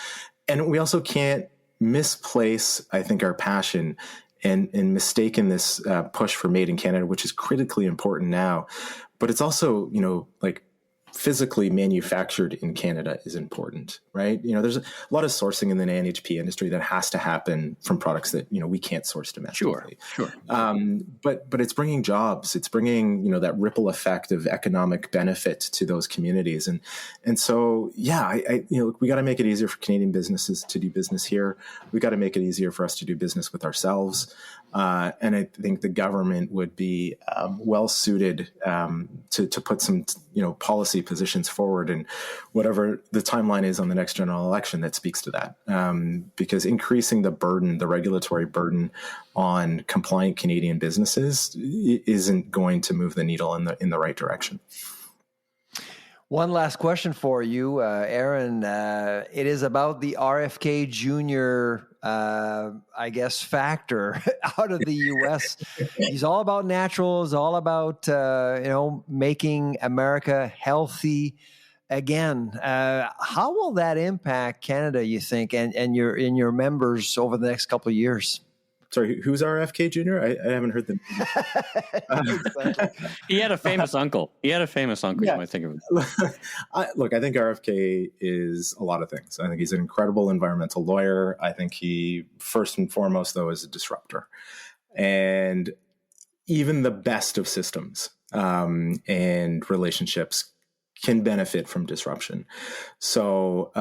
And we also can't misplace, I think, our passion and mistaken this push for made in Canada, which is critically important now. But it's also, physically manufactured in Canada is important, right? There's a lot of sourcing in the NHP industry that has to happen from products that, we can't source domestically. Sure. But it's bringing jobs. It's bringing, that ripple effect of economic benefit to those communities. And so, yeah, we got to make it easier for Canadian businesses to do business here. We got to make it easier for us to do business with ourselves. And I think the government would be well suited to put some, policy positions forward, and whatever the timeline is on the next general election that speaks to that. Because increasing the regulatory burden on compliant Canadian businesses isn't going to move the needle in the right direction. One last question for you, Aaron. It is about the RFK Jr., factor out of the U.S. He's all about naturals, all about, making America healthy again. How will that impact Canada, you think, and your members over the next couple of years? Sorry, who's RFK Jr.? I haven't heard the name. He had a famous uncle. Yeah. You might think of it. Look, I think RFK is a lot of things. I think he's an incredible environmental lawyer. I think he, first and foremost, though, is a disruptor. And even the best of systems and relationships can benefit from disruption. So,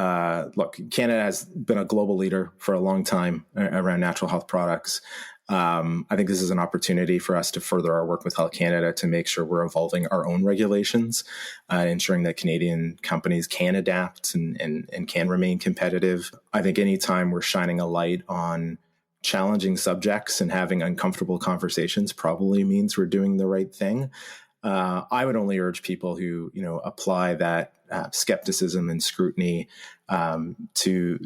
look, Canada has been a global leader for a long time around natural health products. I think this is an opportunity for us to further our work with Health Canada to make sure we're evolving our own regulations, ensuring that Canadian companies can adapt and can remain competitive. I think anytime we're shining a light on challenging subjects and having uncomfortable conversations probably means we're doing the right thing. I would only urge people who, apply that skepticism and scrutiny to,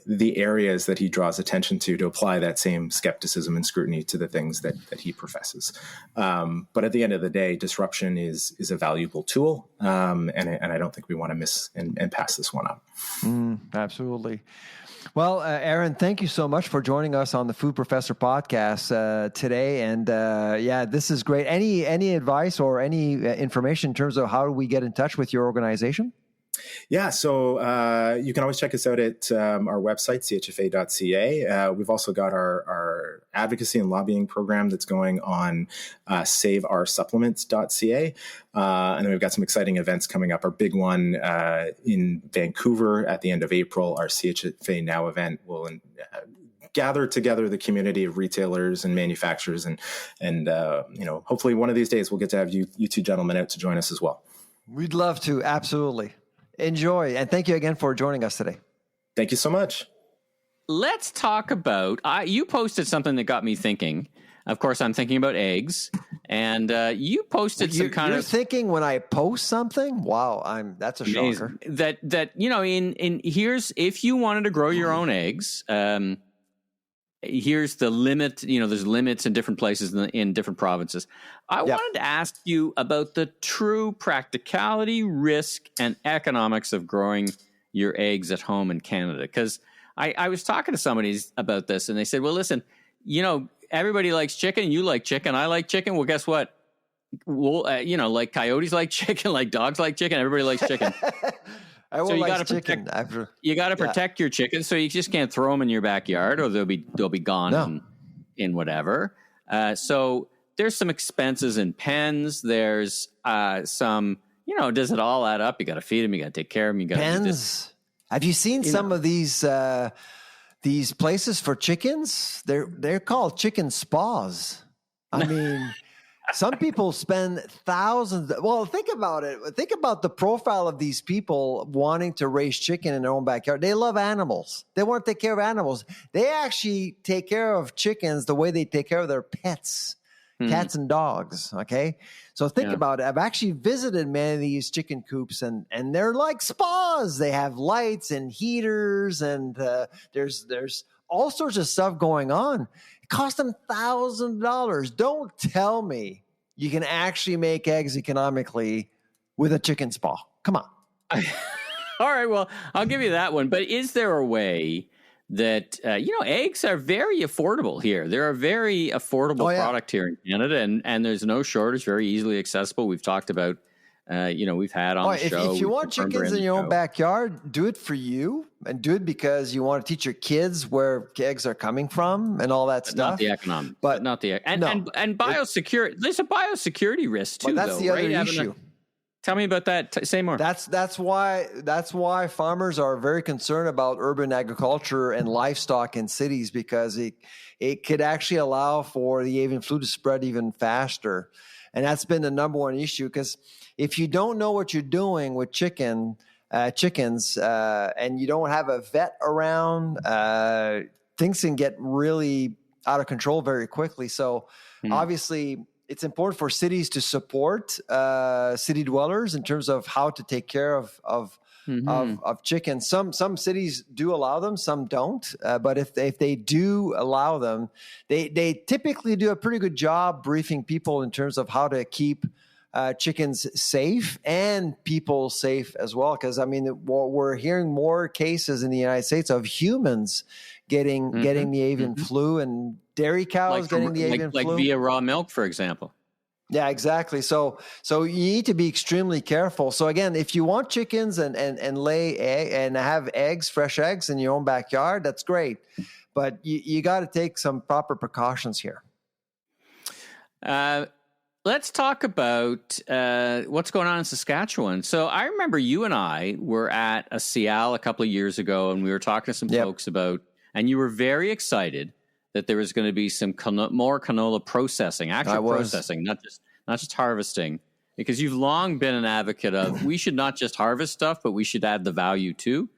the areas that he draws attention to apply that same skepticism and scrutiny to the things that he professes. But at the end of the day, disruption is a valuable tool, and I don't think we want to miss and pass this one up. Absolutely. Well, Aaron, thank you so much for joining us on the Food Professor podcast today. And this is great. Any advice or any information in terms of how do we get in touch with your organization? Yeah, so you can always check us out at our website, chfa.ca. We've also got our advocacy and lobbying program that's going on saveoursupplements.ca. And then we've got some exciting events coming up. Our big one in Vancouver at the end of April, our CHFA Now event will gather together the community of retailers and manufacturers. And hopefully one of these days we'll get to have you two gentlemen out to join us as well. We'd love to. Absolutely. Enjoy. And thank you again for joining us today. Thank you so much. Let's talk about, you posted something that got me thinking. Of course, I'm thinking about eggs. And you posted some kind of... You're thinking when I post something? Wow, that's a shocker. That here's, if you wanted to grow your own eggs, here's the limit. There's limits in different places in different provinces. I wanted to ask you about the true practicality, risk, and economics of growing your eggs at home in Canada. Because I was talking to somebody about this, and they said, well, listen, everybody likes chicken. You like chicken. I like chicken. Well, guess what? Well, like coyotes like chicken, like dogs like chicken. Everybody likes chicken. So you got to protect your chickens. So you just can't throw them in your backyard, or they'll be gone in whatever. So there's some expenses in pens. There's some, does it all add up? You got to feed them. You got to take care of them. You got pens. Have you seen some of these places for chickens? They're called chicken spas. I mean. Some people spend thousands. Well, think about it. Think about the profile of these people wanting to raise chicken in their own backyard. They love animals. They want to take care of animals. They actually take care of chickens the way they take care of their pets, cats and dogs. Okay. So think about it. I've actually visited many of these chicken coops, and they're like spas. They have lights and heaters, and there's all sorts of stuff going on. It cost them $1,000. Don't tell me you can actually make eggs economically with a chicken spa. Come on. All right. Well, I'll give you that one. But is there a way that, eggs are very affordable here? They're a very affordable product here in Canada, and there's no shortage, very easily accessible. We've talked about, we've had on the show. If you want chickens in your own backyard, do it for you, and do it because you want to teach your kids where eggs are coming from and all that stuff. Not the economic, but not the and biosecurity. There's a biosecurity risk too. But that's the other issue. Tell me about that. Say more. That's why farmers are very concerned about urban agriculture and livestock in cities, because it could actually allow for the avian flu to spread even faster, and that's been the number one issue. Because if you don't know what you're doing with chickens, and you don't have a vet around, things can get really out of control very quickly. So obviously, it's important for cities to support city dwellers in terms of how to take care of chickens. Some cities do allow them, some don't. But if they do allow them, they typically do a pretty good job briefing people in terms of how to keep chickens safe and people safe as well. Because we're hearing more cases in the United States of humans getting the avian flu, and dairy cows getting the avian flu, like via raw milk, for example. Yeah, exactly. So you need to be extremely careful. So again, if you want chickens and lay and have eggs, fresh eggs in your own backyard, that's great. But you got to take some proper precautions here. Let's talk about what's going on in Saskatchewan. So I remember you and I were at a Cial a couple of years ago, and we were talking to some folks about, and you were very excited that there was going to be some more canola processing, processing, not just harvesting, because you've long been an advocate of we should not just harvest stuff, but we should add the value too.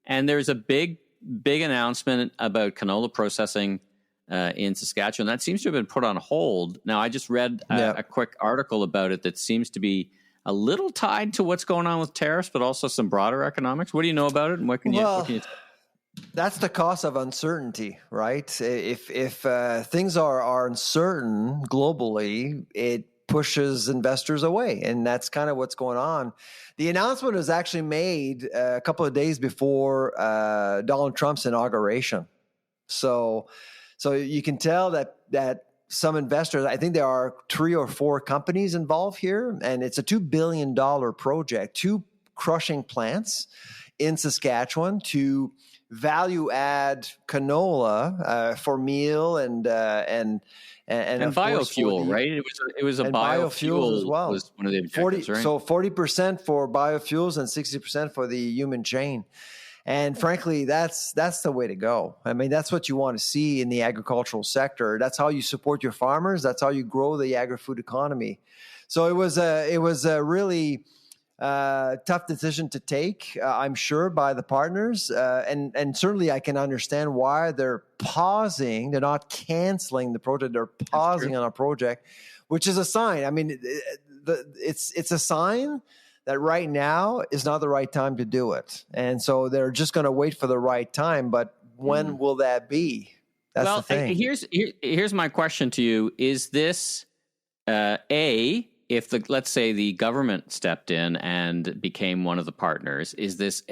And there's a big announcement about canola processing in Saskatchewan. That seems to have been put on hold. Now, I just read a quick article about it that seems to be a little tied to what's going on with tariffs, but also some broader economics. What do you know about it, and what can you tell? That's the cost of uncertainty, right? If things are uncertain globally, it pushes investors away, and that's kind of what's going on. The announcement was actually made a couple of days before Donald Trump's inauguration, so you can tell that some investors, I think there are 3 or 4 companies involved here, and it's a $2 billion project, 2 crushing plants in Saskatchewan to value add canola for meal and biofuel, right? It was a biofuel as well. Was one of the objectives, right? So 40% for biofuels and 60% for the human chain. And frankly, that's the way to go. I mean, that's what you want to see in the agricultural sector. That's how you support your farmers. That's how you grow the agri-food economy. So it was a really tough decision to take, I'm sure, by the partners. And certainly I can understand why they're pausing. They're not canceling the project. They're pausing on a project, which is a sign. I mean, it's a sign that right now is not the right time to do it. And so they're just going to wait for the right time. But when will that be? That's the thing. Here's my question to you: is this if let's say the government stepped in and became one of the partners, is this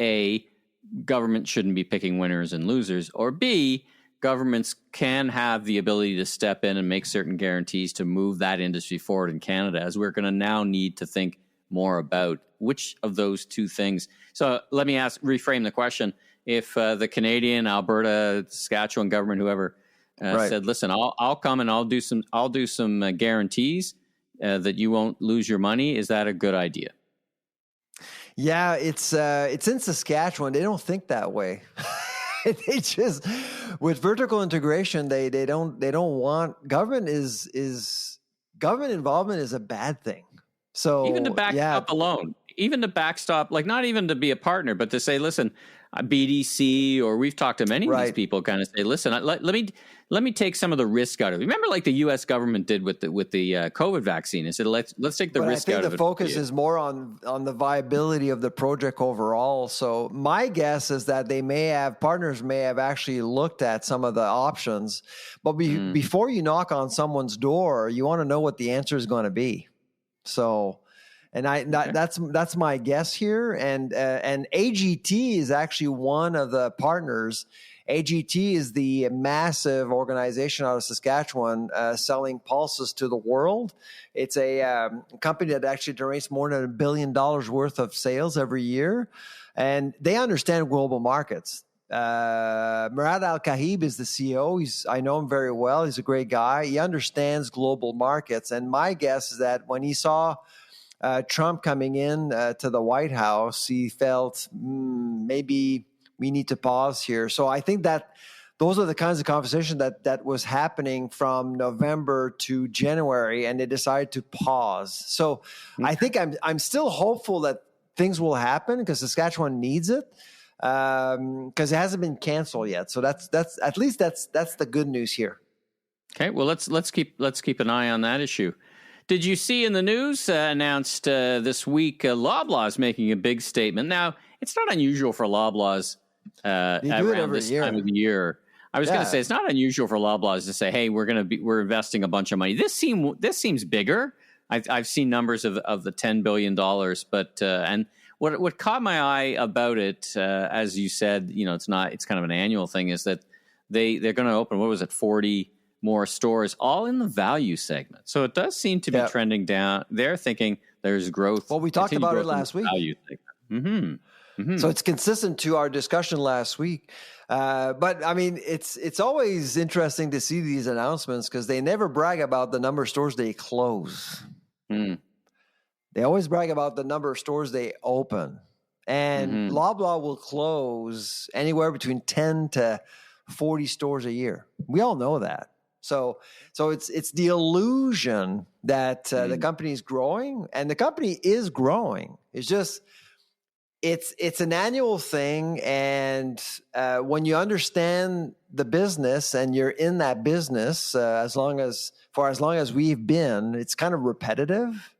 government shouldn't be picking winners and losers, or B, governments can have the ability to step in and make certain guarantees to move that industry forward in Canada, as we're going to now need to think more about which of those two things. So let me reframe the question. If the Canadian, Alberta, Saskatchewan government, whoever said, listen, I'll come and I'll do some guarantees that you won't lose your money, is that a good idea? Yeah, it's in Saskatchewan. They don't think that way. They just, with vertical integration, they don't want government government involvement is a bad thing. So even to backstop alone, even to backstop, like not even to be a partner, but to say, listen, BDC, or we've talked to many of these people, kind of say, listen, let me take some of the risk out of it. Remember, like the U.S. government did with the COVID vaccine. It said, let's take the risk out of it. I think the focus is more on the viability of the project overall. So my guess is that partners may have actually looked at some of the options, but before you knock on someone's door, you want to know what the answer is going to be. So, that's my guess here. And AGT is actually one of the partners. AGT is the massive organization out of Saskatchewan selling pulses to the world. It's a company that actually generates more than $1 billion worth of sales every year. And they understand global markets. Murad Al-Kahib is the CEO. I know him very well. He's a great guy. He understands global markets. And my guess is that when he saw Trump coming in to the White House, he felt maybe we need to pause here. So I think that those are the kinds of conversations that was happening from November to January, and they decided to pause. So I think I'm still hopeful that things will happen because Saskatchewan needs it. Because it hasn't been canceled yet, so that's at least that's the good news here. Okay, well let's keep an eye on that issue. Did you see in the news announced this week? Loblaw is making a big statement. Now it's not unusual for Loblaws around this time of the year. I was going to say it's not unusual for Loblaws to say, "Hey, we're investing a bunch of money." This seems bigger. I've seen numbers of the $10 billion, but and. What caught my eye about it, as you said, it's kind of an annual thing, is that they're going to open, 40 more stores, all in the value segment. So it does seem to be trending down. They're thinking there's growth. Well, we talked about it last week. Value segment. So it's consistent to our discussion last week. But I mean, it's always interesting to see these announcements because they never brag about the number of stores they close. They always brag about the number of stores they open. And Loblaw will close anywhere between 10 to 40 stores a year. We all know that. So it's the illusion that the company is growing, and the company is growing. It's just it's an annual thing, and when you understand the business and you're in that business as long as we've been, it's kind of repetitive.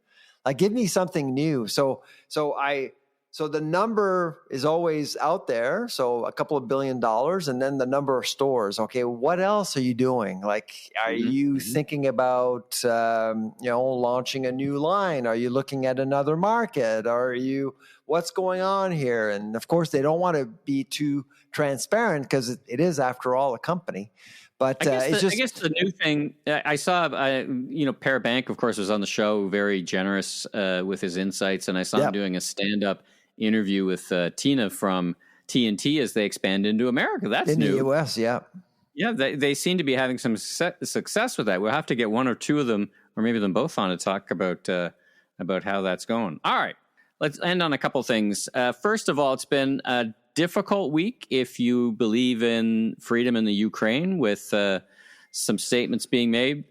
Like, give me something new. So the number is always out there. So a couple of $1 billion, and then the number of stores. Okay, what else are you doing? Like, are you thinking about launching a new line? Are you looking at another market? What's going on here? And of course, they don't want to be too transparent because it is, after all, a company. But I guess the new thing I saw, Per Bank, of course, was on the show, very generous with his insights, and I saw him doing a stand-up interview with Tina from TNT as they expand into America. That's in new. The U.S., yeah. They seem to be having some success with that. We'll have to get one or two of them, or maybe them both, on to talk about how that's going. All right, let's end on a couple things. First of all, it's been a difficult week if you believe in freedom in the Ukraine, with some statements being made.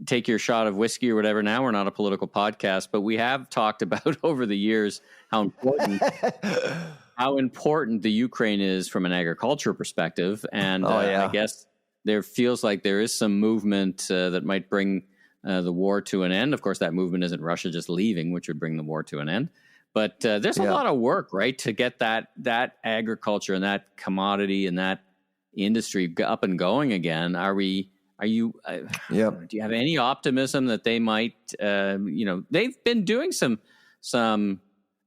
Take your shot of whiskey or whatever. Now, we're not a political podcast, but we have talked about over the years how important the Ukraine is from an agriculture perspective. And I guess there feels like there is some movement that might bring the war to an end. Of course, that movement isn't Russia just leaving, which would bring the war to an end. But there's a lot of work, right, to get that agriculture and that commodity and that industry up and going again. Do you have any optimism that they might, they've been doing some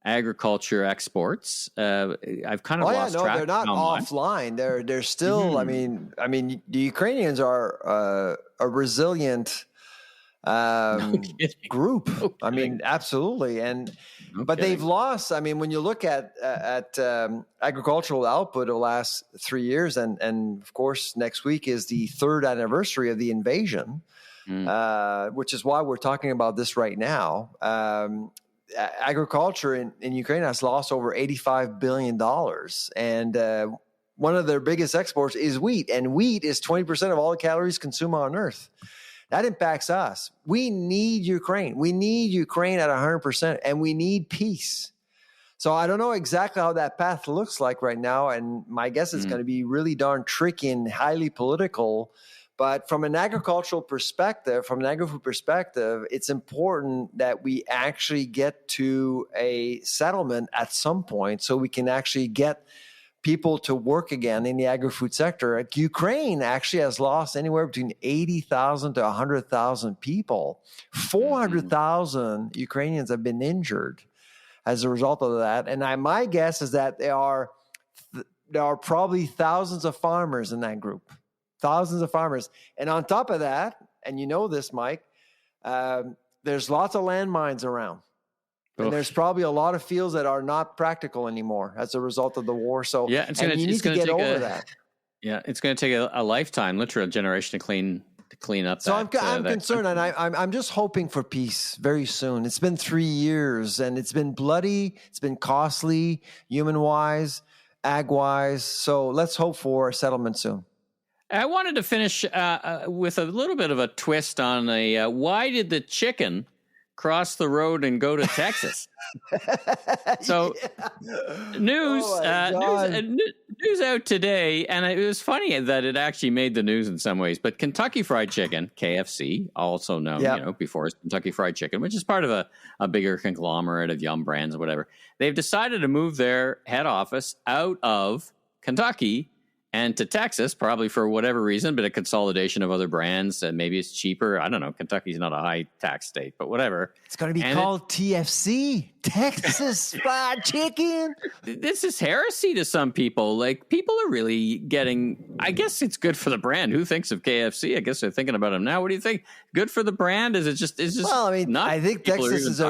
agriculture exports. I've kind of lost track. They're not offline. They're still, I mean, the Ukrainians are a resilient group. I mean, absolutely. But they've lost. I mean, when you look at agricultural output over the last 3 years, and of course, next week is the 3rd anniversary of the invasion, which is why we're talking about this right now. Agriculture in Ukraine has lost over $85 billion. And one of their biggest exports is wheat. And wheat is 20% of all the calories consumed on Earth. That impacts us. We need Ukraine. We need Ukraine at 100%, and we need peace. So I don't know exactly how that path looks like right now, and my guess is going to be really darn tricky and highly political. But from an agricultural perspective, from an agri-food perspective, it's important that we actually get to a settlement at some point so we can actually get people to work again in the agri-food sector. Ukraine actually has lost anywhere between 80,000 to 100,000 people. 400,000 Ukrainians have been injured as a result of that. And my guess is that there are probably thousands of farmers in that group. Thousands of farmers. And on top of that, and you know this, Mike, there's lots of landmines around. And there's probably a lot of fields that are not practical anymore as a result of the war. So you need to get over that. Yeah, it's going to take a lifetime, literally a generation to clean up. So I'm concerned, and I'm just hoping for peace very soon. It's been 3 years, and it's been bloody. It's been costly, human-wise, ag-wise. So let's hope for a settlement soon. I wanted to finish with a little bit of a twist on why did the chicken cross the road and go to Texas? So news out today, and it was funny that it actually made the news in some ways, but Kentucky Fried Chicken, KFC, also known before as Kentucky Fried Chicken, which is part of a bigger conglomerate of Yum Brands or whatever, they've decided to move their head office out of Kentucky and to Texas, probably for whatever reason, but a consolidation of other brands. Maybe it's cheaper. I don't know. Kentucky's not a high tax state, but whatever. It's going to be called TFC, Texas Fried Chicken. This is heresy to some people. Like, people are really getting, I guess it's good for the brand. Who thinks of KFC? I guess they're thinking about them now. What do you think? Good for the brand? Is it just, well, I mean, not I think Texas is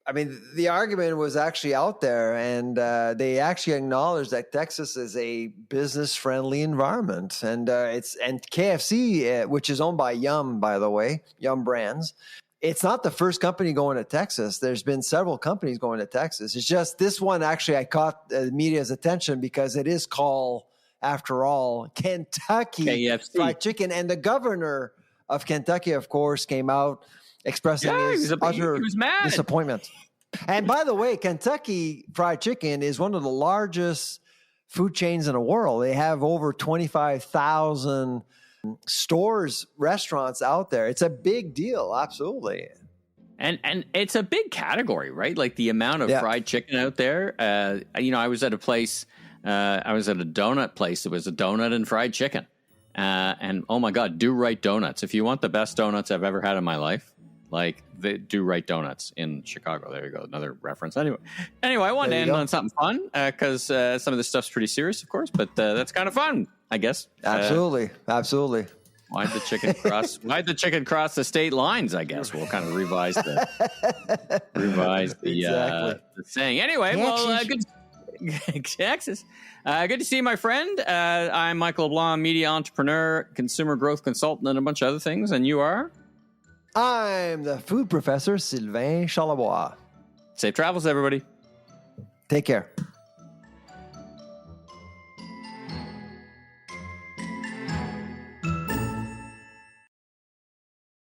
I mean, the argument was actually out there, and they actually acknowledged that Texas is a business-friendly environment, and KFC, which is owned by Yum, by the way, Yum Brands. It's not the first company going to Texas. There's been several companies going to Texas. It's just this one actually I caught the media's attention because it is called, after all, Kentucky KFC. Fried Chicken, and the governor of Kentucky, of course, came out expressing his utter disappointment. And by the way, Kentucky Fried Chicken is one of the largest food chains in the world. They have over 25,000 stores, restaurants out there. It's a big deal, absolutely. And it's a big category, right? Like the amount of fried chicken out there. I was at a place, I was at a donut place. It was a donut and fried chicken. And oh my God, Do Right Donuts. If you want the best donuts I've ever had in my life, like the Do Right Donuts in Chicago. There you go. Another reference. Anyway, I wanted to end on something fun because some of this stuff's pretty serious, of course, but that's kind of fun, I guess. Absolutely. Why'd the chicken cross the state lines? I guess we'll kind of revise the saying. Anyway, good. Texas. Good to see you, my friend. I'm Michael LeBlanc, media entrepreneur, consumer growth consultant, and a bunch of other things. And you are? I'm the food professor, Sylvain Charlebois. Safe travels, everybody. Take care.